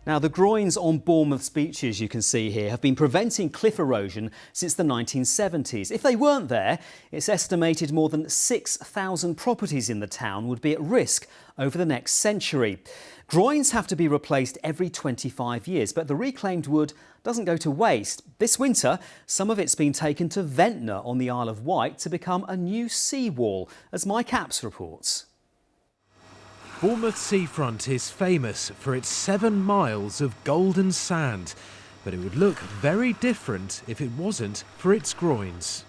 Now, the groynes on Bournemouth's beaches, you can see here, have been preventing cliff erosion since the 1970s. If they weren't there, it's estimated more than 6,000 properties in the town would be at risk over the next century. Groynes have to be replaced every 25 years, but the reclaimed wood doesn't go to waste. This winter, some of it's been taken to Ventnor on the Isle of Wight to become a new seawall, as Mike Apps reports. Bournemouth seafront is famous for its 7 miles of golden sand, but it would look very different if it wasn't for its groynes.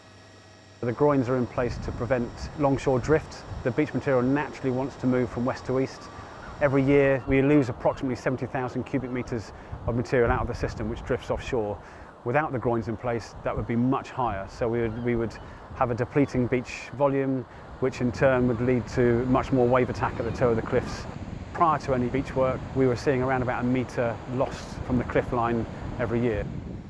The groynes are in place to prevent longshore drift. The beach material naturally wants to move from west to east. Every year we lose approximately 70,000 cubic metres of material out of the system, which drifts offshore. Without the groynes in place, that would be much higher. So we would have a depleting beach volume, which in turn would lead to much more wave attack at the toe of the cliffs. Prior to any beach work, we were seeing around about a metre lost from the cliff line every year.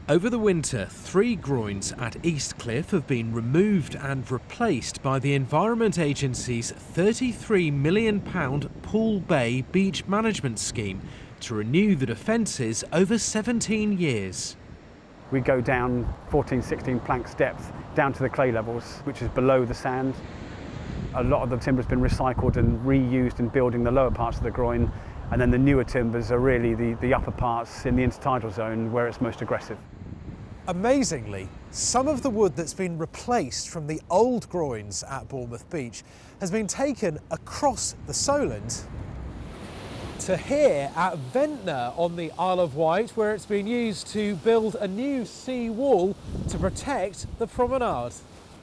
Over the winter, 3 groynes at East Cliff have been removed and replaced by the Environment Agency's £33 million Pool Bay beach management scheme to renew the defences over 17 years. We go down 14, 16 planks depth down to the clay levels, which is below the sand. A lot of the timber has been recycled and reused in building the lower parts of the groyne, and then the newer timbers are really the upper parts in the intertidal zone where it's most aggressive. Amazingly, some of the wood that's been replaced from the old groynes at Bournemouth Beach has been taken across the Solent to here at Ventnor on the Isle of Wight, where it's been used to build a new sea wall to protect the promenade.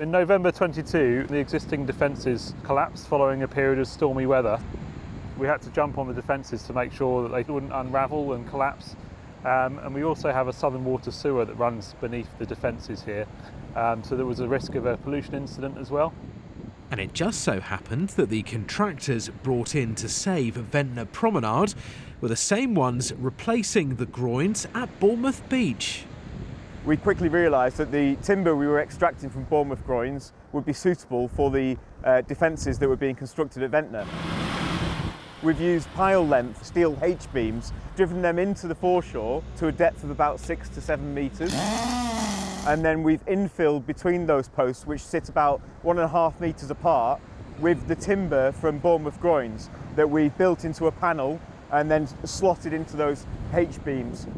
In November 22, the existing defences collapsed following a period of stormy weather. We had to jump on the defences to make sure that they wouldn't unravel and collapse. And we also have a southern water sewer that runs beneath the defences here. So there was a risk of a pollution incident as well. And it just so happened that the contractors brought in to save Ventnor Promenade were the same ones replacing the groynes at Bournemouth Beach. We quickly realised that the timber we were extracting from Bournemouth groynes would be suitable for the defences that were being constructed at Ventnor. We've used pile length steel H-beams, driven them into the foreshore to a depth of about 6 to 7 metres. And then we've infilled between those posts, which sit about 1.5 metres apart, with the timber from Bournemouth groynes that we've built into a panel and then slotted into those H-beams.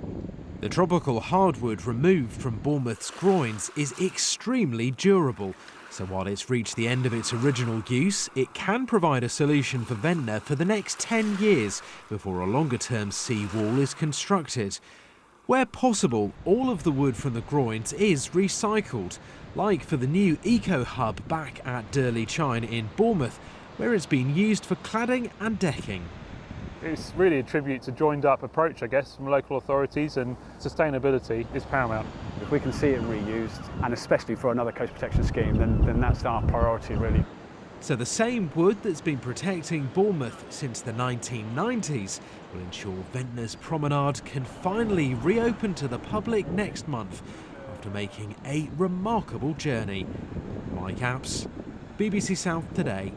The tropical hardwood removed from Bournemouth's groynes is extremely durable, so while it's reached the end of its original use, it can provide a solution for Ventnor for the next 10 years before a longer-term sea wall is constructed. Where possible, all of the wood from the groynes is recycled, like for the new eco-hub back at Durley Chine in Bournemouth, where it's been used for cladding and decking. It's really a tribute to joined-up approach, I guess, from local authorities, and sustainability is paramount. If we can see it reused, and especially for another coast protection scheme, then that's our priority, really. So the same wood that's been protecting Bournemouth since the 1990s will ensure Ventnor's Promenade can finally reopen to the public next month after making a remarkable journey. Mike Apps, BBC South Today.